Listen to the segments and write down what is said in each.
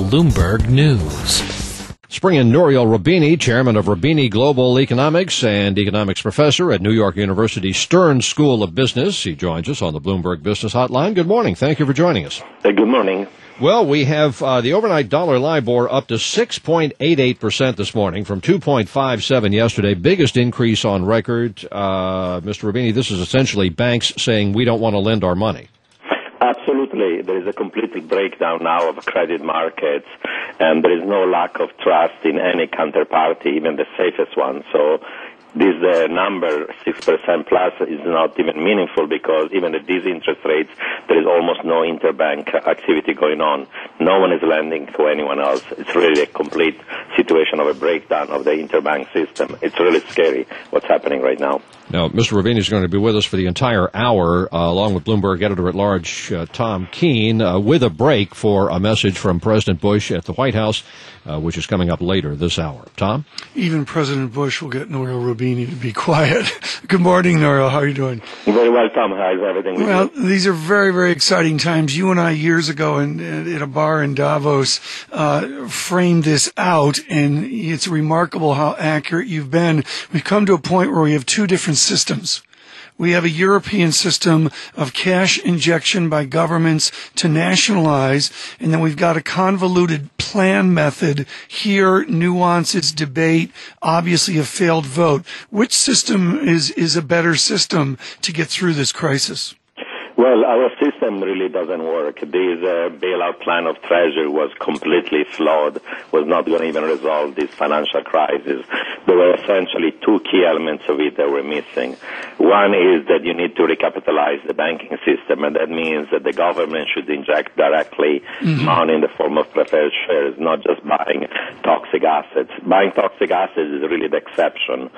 Bloomberg News. Let's bring in Nouriel Roubini, chairman of Roubini Global Economics and economics professor at New York University Stern School of Business. He joins us on the Bloomberg Business Hotline. Good morning. Thank you for joining us. Good morning. Well, we have the overnight dollar LIBOR up to 6.88% this morning from 2.57 yesterday. Biggest increase on record. Mr. Roubini, this is essentially banks saying we don't want to lend our money. Absolutely. There is a complete breakdown now of credit markets, and there is no lack of trust in any counterparty, even the safest one. So this number, 6% plus, is not even meaningful because even at these interest rates, there is almost no interbank activity going on. No one is lending to anyone else. It's really a complete situation of a breakdown of the interbank system. It's really scary what's happening right now. Now, Mr. Roubini is going to be with us for the entire hour, along with Bloomberg editor-at-large Tom Keene, with a break for a message from President Bush at the White House, which is coming up later this hour. Tom? Even President Bush will get Nouriel Roubini to be quiet. Good morning, Nouriel. How are you doing? Very well, Tom. How's everything with you? Well, these are very, very exciting times. You and I, years ago, at a bar in Davos, framed this out, and it's remarkable how accurate you've been. We've come to a point where we have two different systems. We have a European system of cash injection by governments to nationalize, and then we've got a convoluted plan method here, nuances, debate, obviously a failed vote. Which system is a better system to get through this crisis? Well, our system really doesn't work. This bailout plan of Treasury was completely flawed, was not going to even resolve this financial crisis. There were essentially two key elements of it that were missing. One is that you need to recapitalize the banking system, and that means that the government should inject directly money in the form of preferred shares, not just buying toxic assets. Buying toxic assets is really the exception.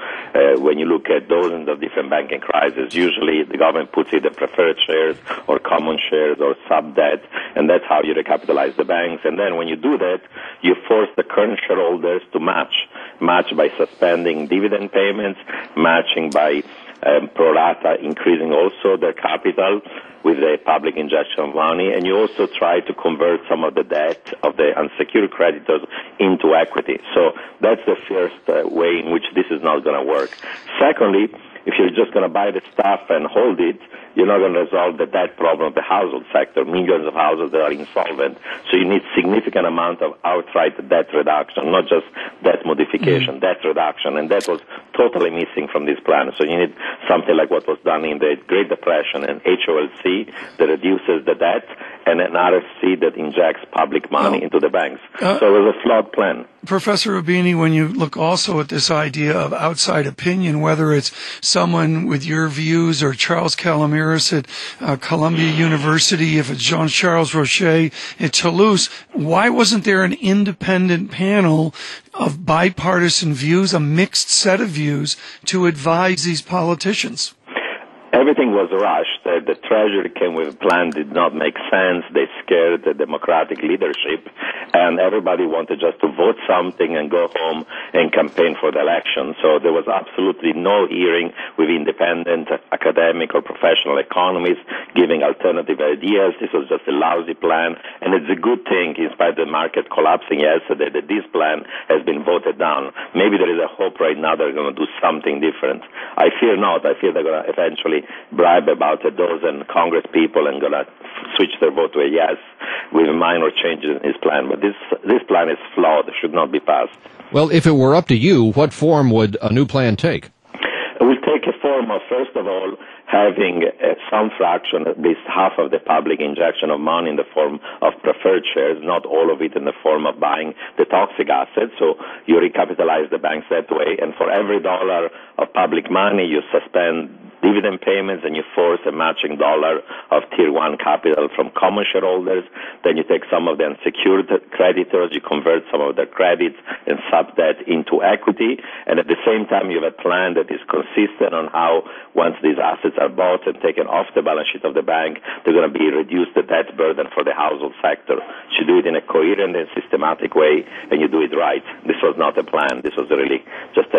When you look at dozens of different banking crises, usually the government puts either preferred shares or common shares or sub-debt, and that's how you recapitalize the banks. And then when you do that, you force the current shareholders to match by suspending dividend payments, matching by pro rata increasing also their capital with a public injection of money, and you also try to convert some of the debt of the unsecured creditors into equity. So that's the first way in which this is not going to work. Secondly, if you're just going to buy the stuff and hold it, you're not going to resolve the debt problem of the household sector, millions of households that are insolvent. So you need significant amount of outright debt reduction, not just debt modification, debt reduction. And that was totally missing from this plan. So you need something like what was done in the Great Depression, an HOLC that reduces the debt, and an RFC that injects public money into the banks. So it was a flawed plan. Professor Roubini, when you look also at this idea of outside opinion, whether it's someone with your views or Charles Calomiris at Columbia University, if it's Jean-Charles Roche at Toulouse, why wasn't there an independent panel of bipartisan views, a mixed set of views, to advise these politicians? Everything was rushed. The Treasury came with a plan that did not make sense. They scared the Democratic leadership, and everybody wanted just to vote something and go home and campaign for the election. So there was absolutely no hearing with independent academic or professional economists giving alternative ideas. This was just a lousy plan, and it's a good thing, in spite of the market collapsing yesterday, that this plan has been voted down. Maybe there is a hope right now they're going to do something different. I fear not. I fear they're going to eventually bribe about a dozen Congress people and going to switch their vote to a yes with minor changes in his plan. But this plan is flawed. It should not be passed. Well, if it were up to you, what form would a new plan take? It will take a form of, first of all, having some fraction, at least half of the public injection of money in the form of preferred shares, not all of it in the form of buying the toxic assets. So you recapitalize the banks that way, and for every dollar of public money, you suspend dividend payments and you force a matching dollar of Tier 1 capital from common shareholders. Then you take some of the unsecured creditors, you convert some of their credits and sub-debt into equity, and at the same time you have a plan that is consistent on how, once these assets are bought and taken off the balance sheet of the bank, they're going to be reduced the debt burden for the household sector. You do it in a coherent and systematic way, and you do it right. This was not a plan. This was really just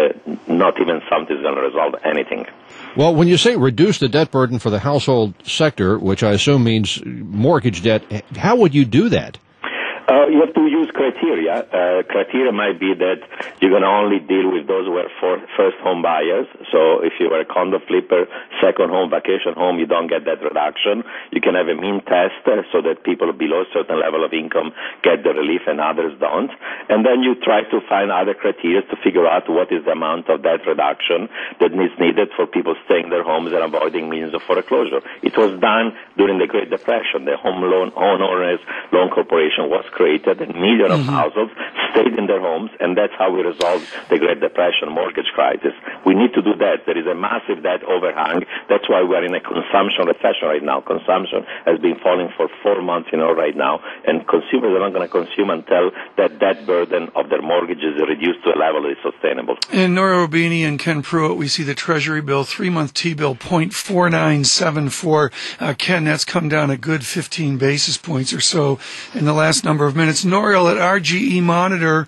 not even something that's going to resolve anything. Well, when you say reduce the debt burden for the household sector, which I assume means mortgage debt, how would you do that? You have to use criteria. Criteria might be that you're going to only deal with those who are first home buyers. So if you were a condo flipper, second home, vacation home, you don't get that reduction. You can have a mean test so that people below a certain level of income get the relief and others don't. And then you try to find other criteria to figure out what is the amount of that reduction that is needed for people staying in their homes and avoiding means of foreclosure. It was done during the Great Depression. The Home Loan Owners Loan Corporation was created, and millions of households stayed in their homes, and that's how we resolved the Great Depression mortgage crisis. We need to do that. There is a massive debt overhang. That's why we're in a consumption recession right now. Consumption has been falling for 4 months in a row right now, and consumers are not going to consume until that debt burden of their mortgages is reduced to a level that is sustainable. And Nouriel Roubini and Ken Prewitt, we see the Treasury bill, 3-month T-bill, 0.4974. Ken, that's come down a good 15 basis points or so in the last number of minutes. Nouriel, at RGE Monitor,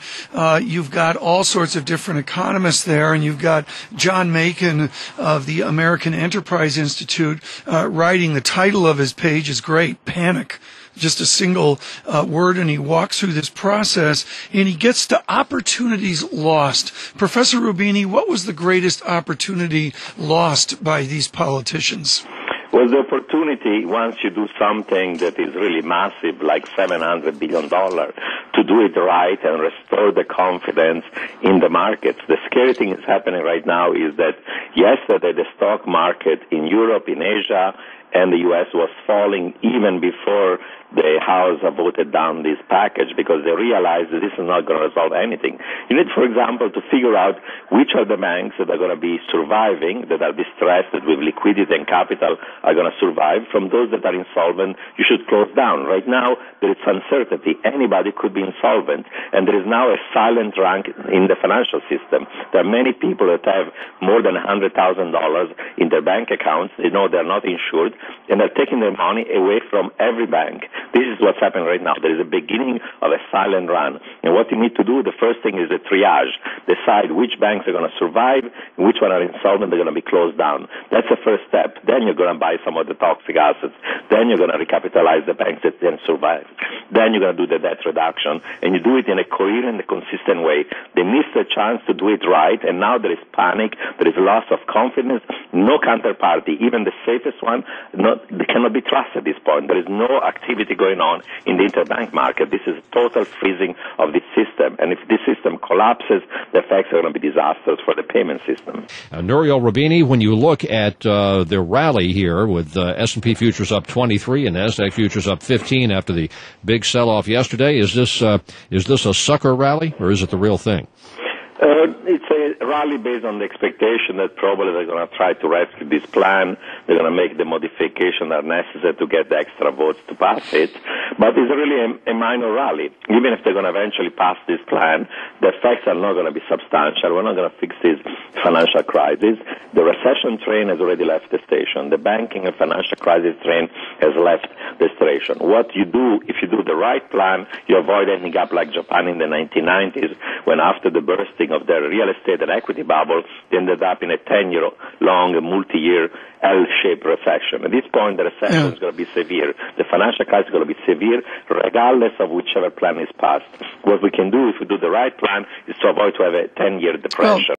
you've got all sorts of different economists there, and you've got John Macon of the American Enterprise Institute writing. The title of his page is great, Panic. Just a single word, and he walks through this process, and he gets to opportunities lost. Professor Roubini, what was the greatest opportunity lost by these politicians? Well, the opportunity, once you do something that is really massive, like $700 billion, to do it right and restore the confidence in the markets. The scary thing that's happening right now is that yesterday the stock market in Europe, in Asia, and the U.S. was falling even before the House voted down this package, because they realized that this is not going to resolve anything. You need, for example, to figure out which are the banks that are going to be surviving, that are distressed, that with liquidity and capital are going to survive. From those that are insolvent, you should close down. Right now, there is uncertainty. Anybody could be insolvent, and there is now a silent rank in the financial system. There are many people that have more than $100,000 in their bank accounts. They know they're not insured, and they're taking their money away from every bank. This is what's happening right now. There is a beginning of a silent run. And what you need to do, the first thing is a triage. Decide which banks are going to survive, which one are insolvent, they're going to be closed down. That's the first step. Then you're going to buy some of the toxic assets. Then you're going to recapitalize the banks that didn't survive. Then you're going to do the debt reduction. And you do it in a coherent and consistent way. They missed the chance to do it right, and now there is panic, there is loss of confidence, no counterparty, even the safest one, they cannot be trusted at this point. There is no activity going on in the interbank market. This is total freezing of this system. And if this system collapses, the effects are going to be disastrous for the payment system. Nouriel Roubini, when you look at the rally here with S&P futures up 23 and NASDAQ futures up 15 after the big sell-off yesterday, is this a sucker rally, or is it the real thing? It's a rally based on the expectation that probably they're going to try to rescue this plan. They're going to make the modifications that are necessary to get the extra votes to pass it. But it's really a minor rally. Even if they're going to eventually pass this plan, the effects are not going to be substantial. We're not going to fix this financial crisis. The recession train has already left the station. The banking and financial crisis train has left the station. What you do, if you do the right plan, you avoid ending up like Japan in the 1990s, when after the bursting of their real estate and equity bubble, they ended up in a 10-year-long, multi-year L-shaped recession. At this point, the recession is going to be severe. The financial crisis is going to be severe, regardless of whichever plan is passed. What we can do, if we do the right plan, is to avoid to have a 10-year depression.